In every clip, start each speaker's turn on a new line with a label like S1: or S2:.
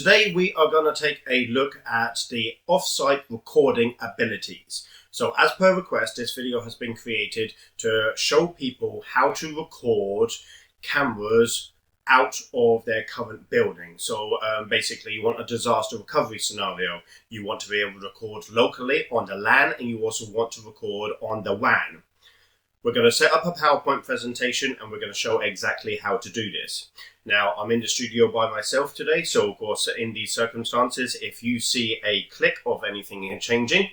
S1: Today we are going to take a look at the off-site recording abilities. So as per request, this video has been created to show people how to record cameras out of their current building. So basically you want a disaster recovery scenario. You want to be able to record locally on the LAN, and you also want to record on the WAN. We're going to set up a PowerPoint presentation and we're going to show exactly how to do this. Now, I'm in the studio by myself today, so of course in these circumstances, if you see a click of anything here changing,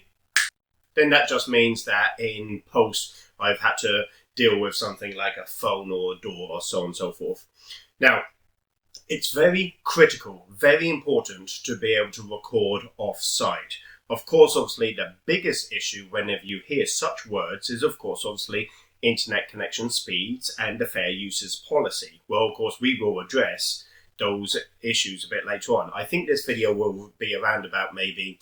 S1: then that just means that in post I've had to deal with something like a phone or a door or so on and so forth. Now, it's very critical, very important to be able to record off-site. Of course, obviously, the biggest issue whenever you hear such words is, of course, obviously, internet connection speeds and the fair uses policy. Well, of course, we will address those issues a bit later on. I think this video will be around about maybe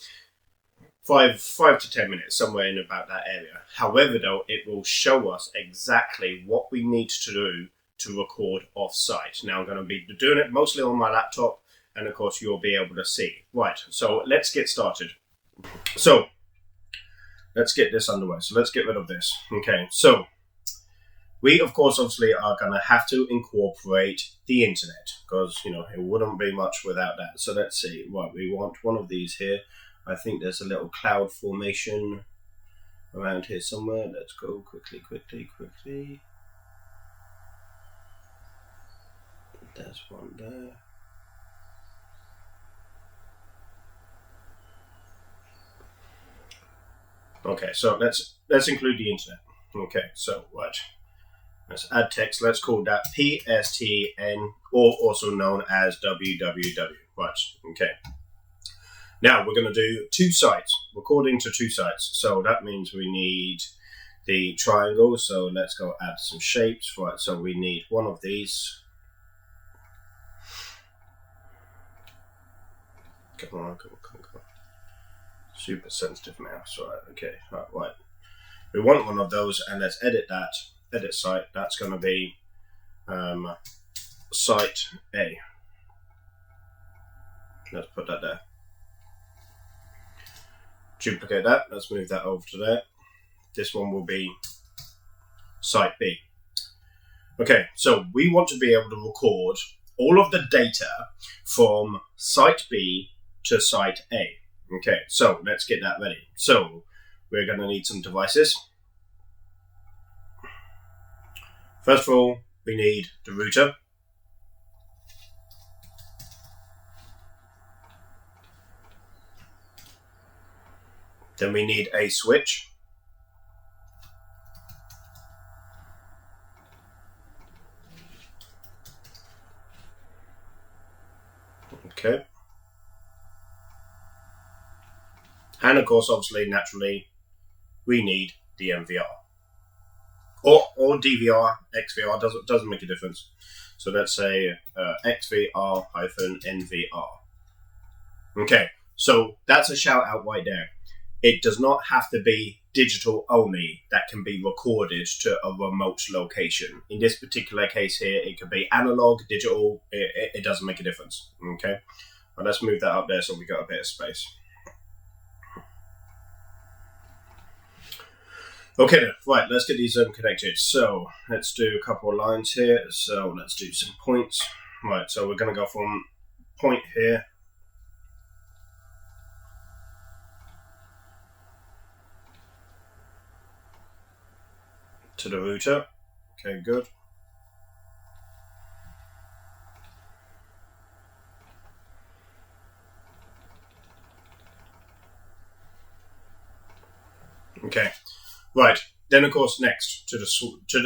S1: 5 to 10 minutes, somewhere in about that area. However, though, it will show us exactly what we need to do to record off-site. Now, I'm going to be doing it mostly on my laptop, and of course, you'll be able to see. Right, so let's get started. So, let's get this underway. So let's get rid of this. Okay, so we, of course, obviously are going to have to incorporate the internet because, you know, it wouldn't be much without that. So let's see. Right, we want one of these here. I think there's a little cloud formation around here somewhere. Let's go quickly. There's one there. Okay, so let's include the internet. Okay, so right. Let's add text. Let's call that PSTN, or also known as www. Right. Okay. Now we're going to do 2 sites, recording to 2 sites. So that means we need the triangle. So let's go add some shapes. Right. So we need one of these. Come on. Super sensitive mouse, right? Okay, right. We want one of those, and let's edit that. Edit site. That's going to be site A. Let's put that there. Duplicate that. Let's move that over to there. This one will be site B. Okay, so we want to be able to record all of the data from site B to site A. Okay, so let's get that ready. So we're going to need some devices. First of all, we need the router. Then we need a switch. Okay. And of course, obviously, naturally, we need the MVR. Or DVR, XVR, doesn't make a difference. So let's say XVR-NVR. Okay, so that's a shout out right there. It does not have to be digital only that can be recorded to a remote location. In this particular case here, it could be analog, digital, it doesn't make a difference. Okay, well, let's move that up there so we got a bit of space. Okay then, right, let's get these connected. So let's do a couple of lines here. So let's do some points. Right, so we're going to go from point here to the router. Okay, good. Okay. Right, then of course next to the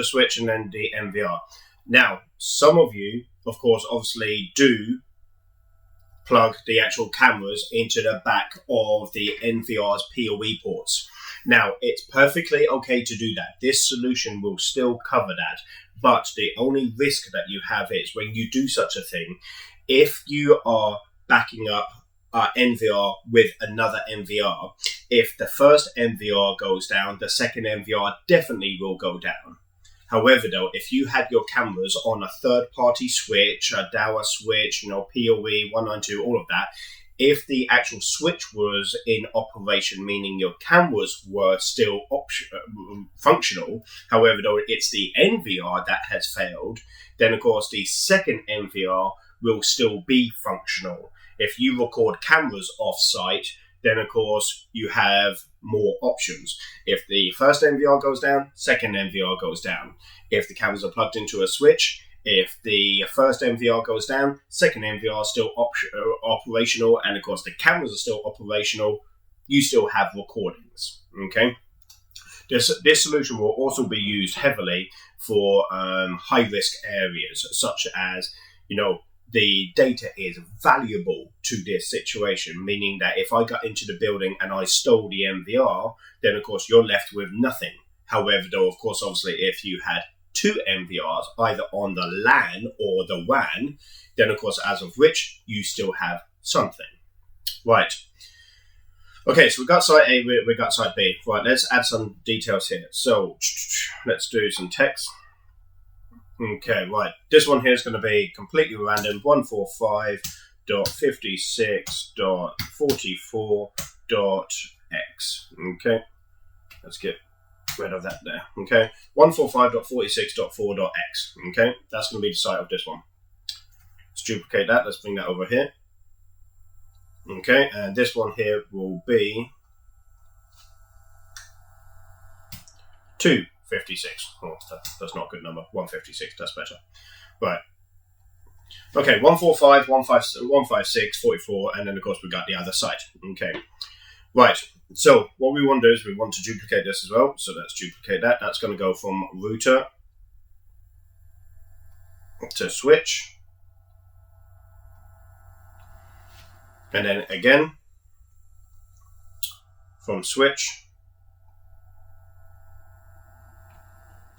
S1: switch and then the MVR. Now, some of you, of course, obviously do plug the actual cameras into the back of the NVR's PoE ports. Now, it's perfectly okay to do that. This solution will still cover that, but the only risk that you have is when you do such a thing, if you are backing up NVR with another NVR. If the first NVR goes down, the second NVR definitely will go down. However, though, if you had your cameras on a third-party switch, a Dahua switch, PoE, 192, all of that, if the actual switch was in operation, meaning your cameras were still functional, however, though it's the NVR that has failed, then of course the second NVR will still be functional. If you record cameras off-site, then of course you have more options. If the first NVR goes down, second NVR goes down. If the cameras are plugged into a switch, if the first NVR goes down, second NVR is still operational, and of course the cameras are still operational, you still have recordings. Okay. This solution will also be used heavily for high-risk areas, such as, the data is valuable to this situation, meaning that if I got into the building and I stole the NVR, then of course you're left with nothing. However, though, of course, obviously, if you had two NVRs, either on the LAN or the WAN, then of course, as of which, you still have something. Right. Okay, so we got site A, we got site B. Right, let's add some details here. So let's do some text. Okay, right. This one here is going to be completely random. 145.56.44.x. Okay, let's get rid of that there. Okay, 145.46.4.x. Okay, that's going to be the site of this one. Let's duplicate that. Let's bring that over here. Okay, and this one here will be 256. Oh, that's not a good number. 156, that's better. Right. Okay, 145, 156, 44, and then of course we got the other site. Okay. Right. So what we want to do is we want to duplicate this as well. So let's duplicate that. That's going to go from router to switch. And then again, from switch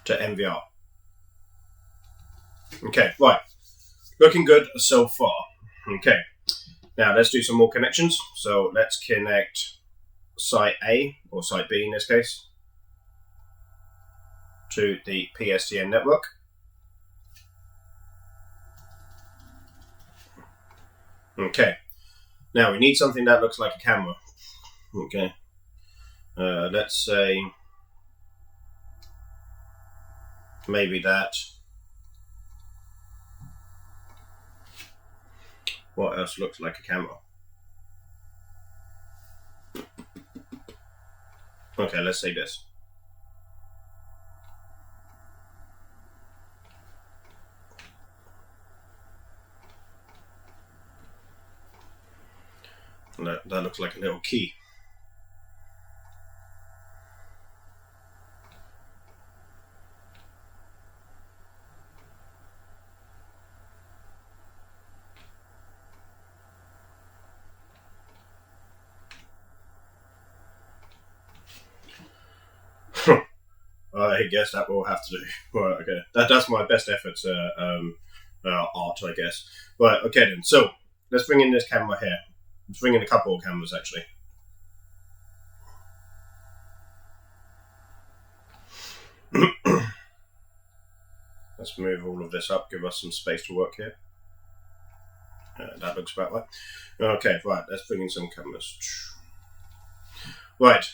S1: to NVR. Okay, right. Looking good so far. Okay. Now let's do some more connections. So let's connect site A, or site B in this case, to the PSTN network. Okay. Now we need something that looks like a camera. Okay. Let's say maybe that. What else looks like a camera? Okay, let's say this. That looks like a little key. I guess that will have to do. Right, okay. That's my best efforts art, I guess. Right, okay then. So let's bring in this camera here. Let's bring in a couple of cameras actually. Let's move all of this up, give us some space to work here. That looks about right. Okay, right, let's bring in some cameras. Right.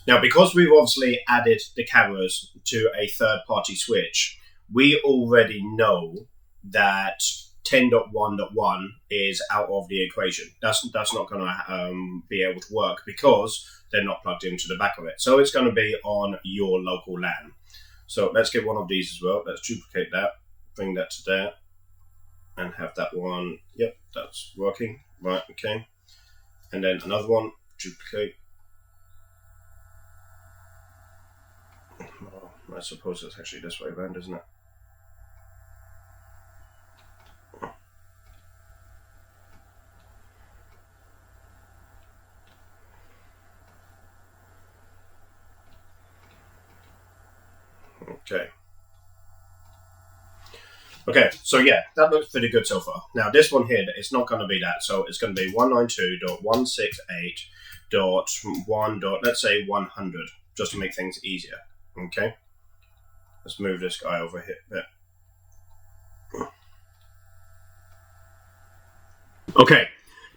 S1: Now, because we've obviously added the cameras to a third-party switch, we already know that 10.1.1 is out of the equation. That's not going to be able to work because they're not plugged into the back of it. So it's going to be on your local LAN. So let's get one of these as well. Let's duplicate that, bring that to there, and have that one. Yep, that's working. Right, okay. And then another one, duplicate. Oh, I suppose it's actually this way around, isn't it? Okay. Okay, so yeah, that looks pretty good so far. Now this one here, it's not going to be that, so it's going to be 192.168.1. Let's say 100, just to make things easier. Okay. Let's move this guy over here a bit. Okay,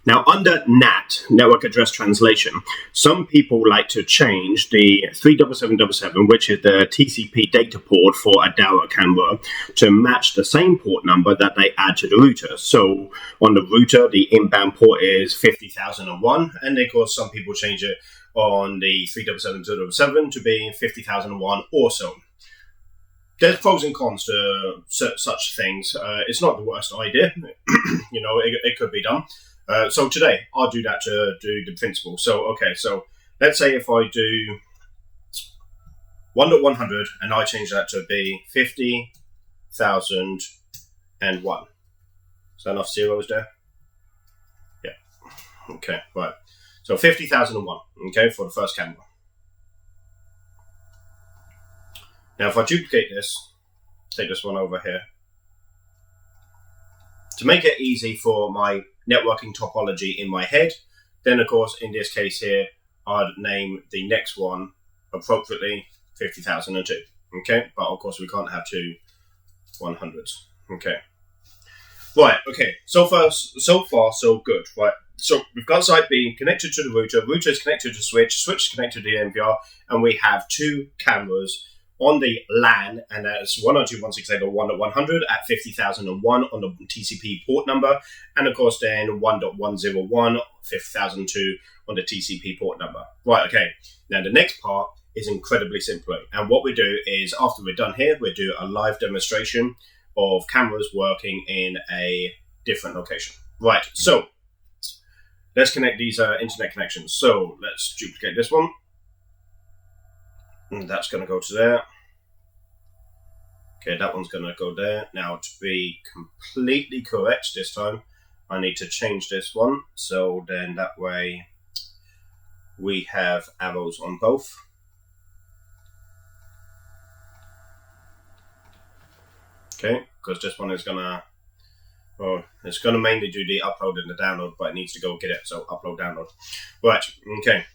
S1: now under NAT, Network Address Translation, some people like to change the 37777, which is the TCP data port for a Dahua camera, to match the same port number that they add to the router. So on the router, the inbound port is 50,001, and of course some people change it on the 37777 to be 50,001 also. There's pros and cons to such things. It's not the worst idea. You know, it could be done. So today, I'll do that to do the principle. So, okay, so let's say if I do 1.100 and I change that to be 50,001. Is that enough zeros there? Yeah. Okay, right. So 50,001, okay, for the first camera. Now, if I duplicate this, take this one over here. To make it easy for my networking topology in my head, then of course, in this case here, I'd name the next one appropriately 50,002. Okay, but of course we can't have two 100s. Okay. Right, okay, so far so good, right? So we've got site B connected to the router is connected to the switch is connected to the NVR, and we have two cameras on the LAN, and that's 192.168.1.100 at 50,001 on the TCP port number, and of course then 1.101, 50,002 on the TCP port number. Right, okay. Now the next part is incredibly simple, and what we do is after we're done here, we do a live demonstration of cameras working in a different location. Right, so let's connect these internet connections. So let's duplicate this one. And that's going to go to there. Okay, that one's going to go there. Now, to be completely correct this time, I need to change this one. So then that way we have arrows on both. Okay, because this one is going to, well, it's going to mainly do the upload and the download, but it needs to go get it. So upload, download. Right, okay.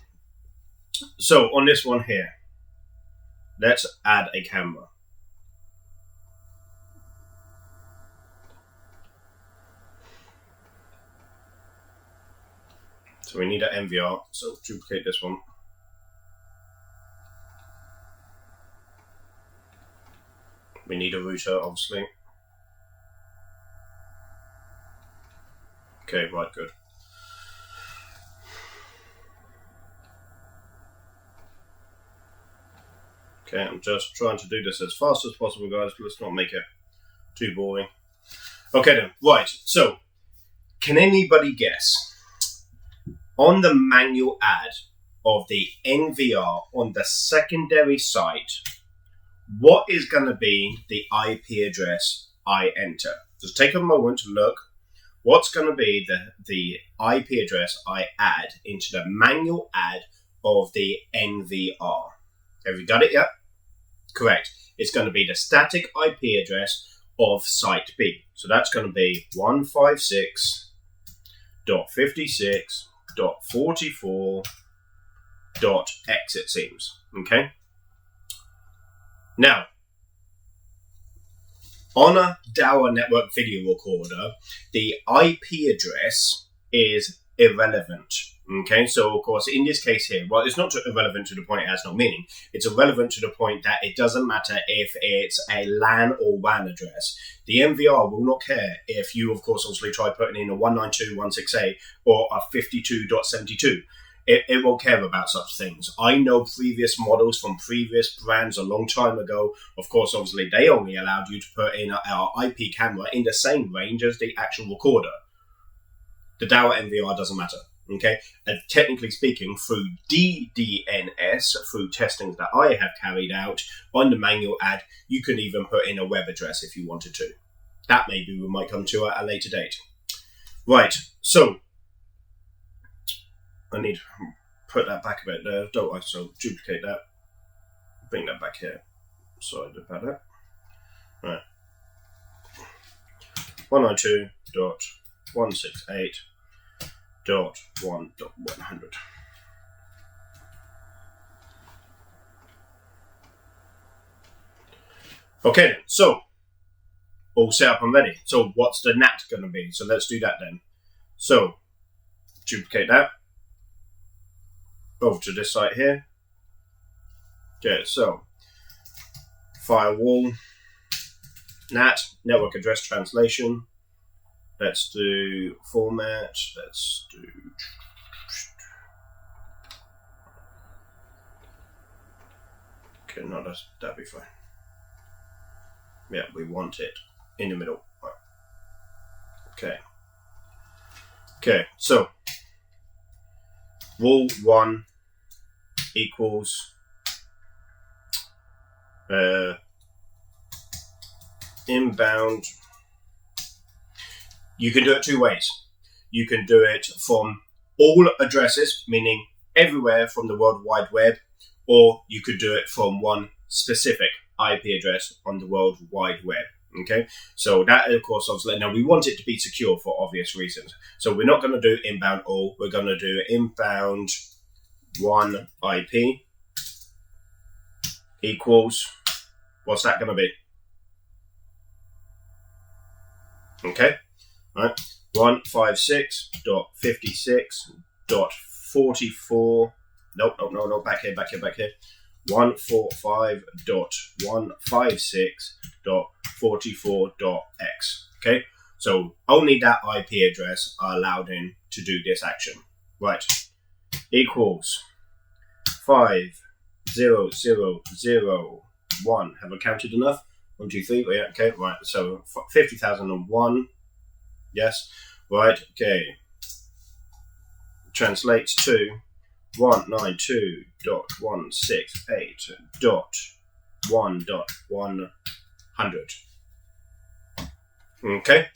S1: So on this one here, let's add a camera. So we need an NVR, so duplicate this one. We need a router, obviously. Okay, right, good. Okay, I'm just trying to do this as fast as possible, guys. Let's not make it too boring. Okay then, right. So, can anybody guess on the manual ad of the NVR on the secondary site, what is going to be the IP address I enter? Just take a moment to look. What's going to be the IP address I add into the manual ad of the NVR? Have you got it yet? Correct. It's going to be the static IP address of site B. So that's going to be 156.56.44.x, it seems. Okay. Now, on a Dahua network video recorder, the IP address is irrelevant. Okay, so of course, in this case here, well, it's not irrelevant to the point it has no meaning. It's irrelevant to the point that it doesn't matter if it's a LAN or WAN address. The NVR will not care if you, of course, obviously try putting in a 192.168 or a 52.72. It won't care about such things. I know previous models from previous brands a long time ago. Of course, obviously, they only allowed you to put in our IP camera in the same range as the actual recorder. The Dahua NVR doesn't matter. Okay, and technically speaking, through DDNS, through testing that I have carried out on the manual ad, you can even put in a web address if you wanted to. That maybe we might come to at a later date. Right, so I need to put that back a bit there, don't I? So duplicate that, bring that back here. Sorry about that. Right, 192.168.1.100. Okay, then, so all set up and ready. So what's the NAT going to be? So let's do that then. So duplicate that over to this site here. Okay, so firewall NAT, network address translation. Let's do format. Let's do. Okay, no, that'd be fine. Yeah, we want it in the middle. Right. Okay. Okay, so rule 1 equals inbound. You can do it two ways. You can do it from all addresses, meaning everywhere from the World Wide Web, or you could do it from one specific IP address on the World Wide Web. Okay, so that, of course, obviously, now we want it to be secure for obvious reasons. So we're not going to do inbound all, we're going to do inbound one IP equals, what's that going to be? Okay, right, 156.56.44, no, back here. 145.156.44.x. Okay, so only that IP address are allowed in to do this action. Right, equals 50001. Have I counted enough? 1, 2, 3. Yeah, okay, right. So 50,001. Yes, right. Okay. Translates to 192.168.1.100. Okay.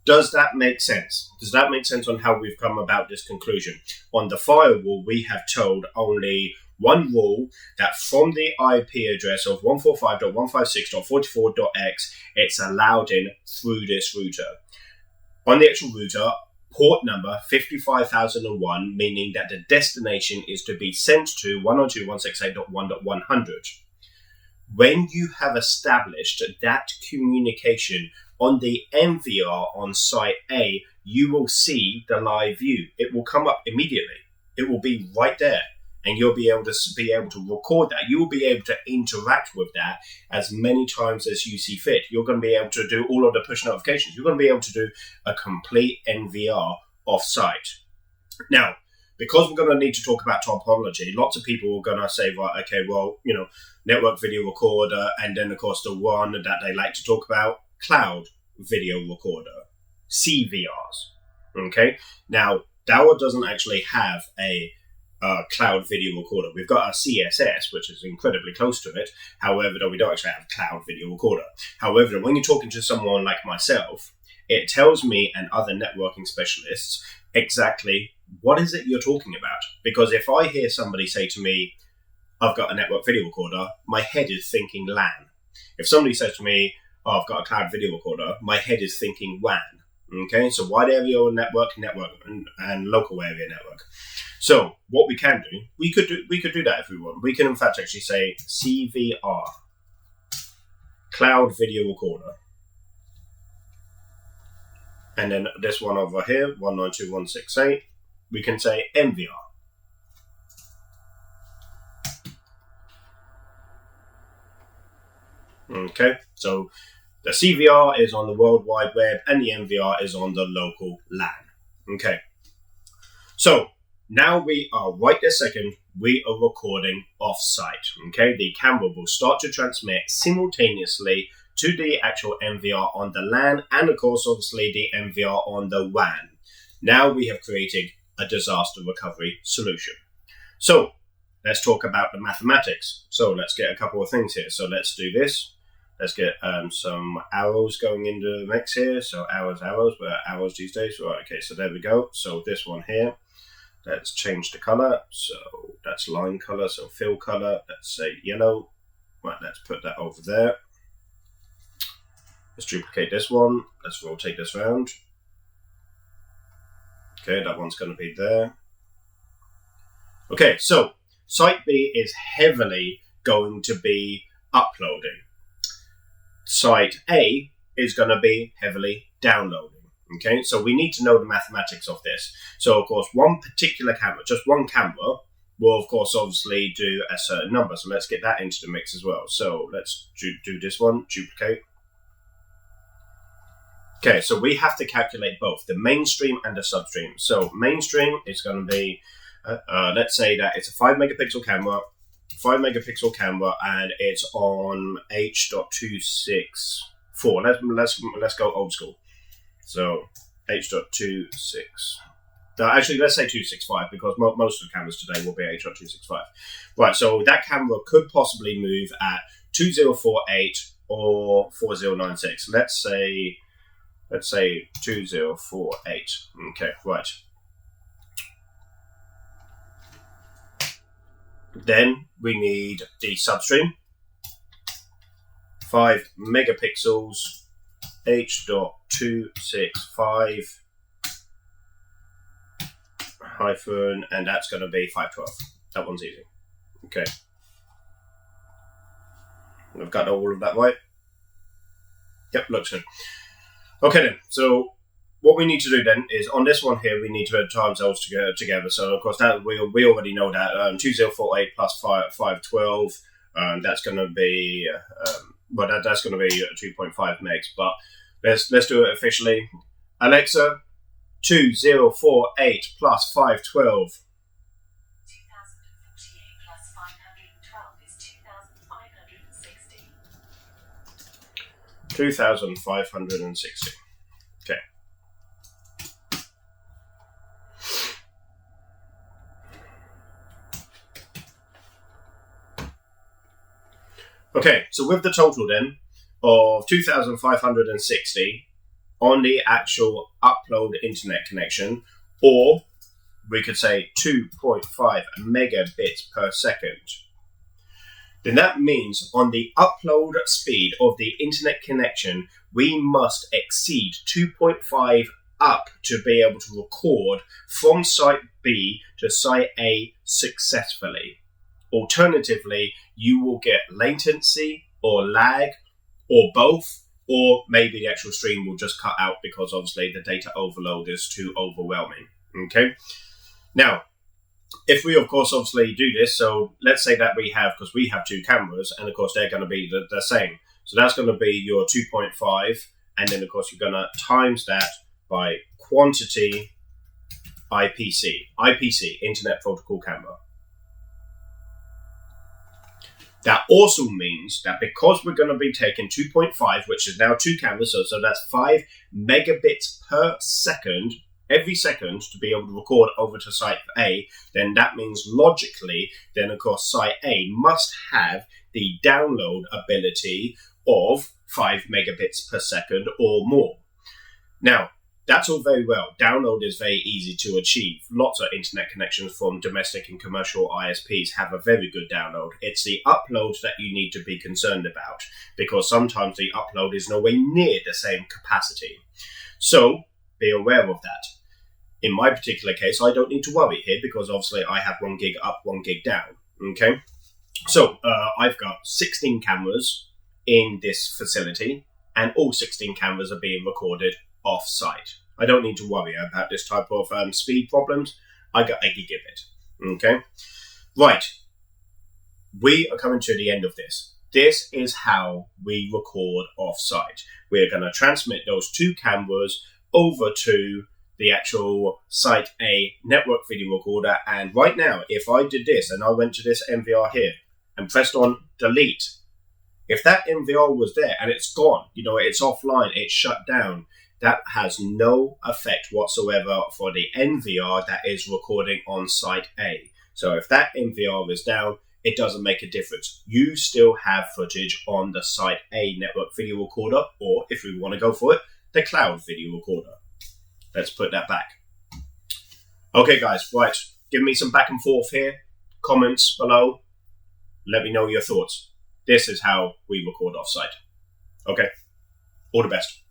S1: Does that make sense? Does that make sense on how we've come about this conclusion? On the firewall, we have told only one rule, that from the IP address of 145.156.44.x, it's allowed in through this router. On the actual router, port number 55,001, meaning that the destination is to be sent to 192.168.1.100. When you have established that communication on the MVR on site A, you will see the live view. It will come up immediately. It will be right there, and you'll be able to record that. You will be able to interact with that as many times as you see fit. You're going to be able to do all of the push notifications. You're going to be able to do a complete NVR off-site. Now, because we're going to need to talk about topology, lots of people are going to say, right, okay, well, network video recorder, and then, of course, the one that they like to talk about, cloud video recorder, CVRs. Okay, now, Dahua doesn't actually have a cloud video recorder. We've got a CSS, which is incredibly close to it. However, we don't actually have a cloud video recorder. However, when you're talking to someone like myself, it tells me and other networking specialists exactly what is it you're talking about. Because if I hear somebody say to me, I've got a network video recorder, my head is thinking LAN. If somebody says to me, oh, I've got a cloud video recorder, my head is thinking WAN. Okay, so wide area network, and local area network. So what we can do, we could do that if we want. We can in fact actually say CVR, cloud video recorder, and then this one over here, 192.168, we can say MVR. Okay, so the CVR is on the World Wide Web and the MVR is on the local LAN. Okay, so now we are, right this second, we are recording off-site. Okay, the camera will start to transmit simultaneously to the actual MVR on the LAN and, of course, obviously the MVR on the WAN. Now we have created a disaster recovery solution. So let's talk about the mathematics. So let's get a couple of things here. So let's do this. Let's get some arrows going into the mix here. So arrows, where are arrows these days? Right, okay, so there we go. So this one here, let's change the color. So that's line color, so fill color. Let's say yellow. Right, let's put that over there. Let's duplicate this one. Let's rotate this around. Okay, that one's going to be there. Okay, so site B is heavily going to be uploading. site A is going to be heavily downloading. Okay, so we need to know the mathematics of this. So of course, one particular camera, just one camera, will of course obviously do a certain number. So let's get that into the mix as well. So let's do this one, duplicate. Okay, so we have to calculate both the mainstream and the substream. So mainstream is going to be, let's say that it's a 5 megapixel camera, and it's on H.264. Let's go old school. So H.26. Actually, let's say 265 because most of the cameras today will be H.265. Right, so that camera could possibly move at 2048 or 4096. Let's say 2048. Okay, right. Then we need the substream. 5 megapixels. H.265 hyphen, and that's going to be 512. That one's easy. Okay. I've got all of that right. Yep, looks good. Okay then, so what we need to do then is on this one here, we need to add times those together. So of course that we already know that 2048 plus 512, that's going to be that's going to be 2.5 megs. But let's do it officially. Alexa, 2048 plus 512.
S2: 2048 plus 512 is 2560.
S1: 2560. Okay. Okay, so with the total then of 2560 on the actual upload internet connection, or we could say 2.5 megabits per second, then that means on the upload speed of the internet connection, we must exceed 2.5 up to be able to record from site B to site A successfully. Alternatively, you will get latency or lag or both, or maybe the actual stream will just cut out because obviously the data overload is too overwhelming. Okay. Now, if we of course obviously do this, so let's say that we have, because we have 2 cameras, and of course they're going to be the same. So that's going to be your 2.5, and then of course you're going to times that by quantity IPC, Internet Protocol Camera. That also means that because we're going to be taking 2.5, which is now 2 cameras, so that's 5 megabits per second, every second, to be able to record over to site A, then that means logically, then of course site A must have the download ability of 5 megabits per second or more. Now, that's all very well. Download is very easy to achieve. Lots of internet connections from domestic and commercial ISPs have a very good download. It's the uploads that you need to be concerned about, because sometimes the upload is nowhere near the same capacity. So be aware of that. In my particular case, I don't need to worry here because obviously I have 1 gig up, 1 gig down. Okay, so I've got 16 cameras in this facility, and all 16 cameras are being recorded off-site. I don't need to worry about this type of speed problems. I got a gigabit. Okay, right. We are coming to the end of this. This is how we record off-site. We're going to transmit those 2 cameras over to the actual site A network video recorder. And right now, if I did this and I went to this MVR here and pressed on delete, if that MVR was there and it's gone, it's offline, it's shut down, that has no effect whatsoever for the NVR that is recording on site A. So if that NVR is down, it doesn't make a difference. You still have footage on the site A network video recorder, or if we want to go for it, the cloud video recorder. Let's put that back. Okay, guys, right. Give me some back and forth here. Comments below. Let me know your thoughts. This is how we record offsite. Okay, all the best.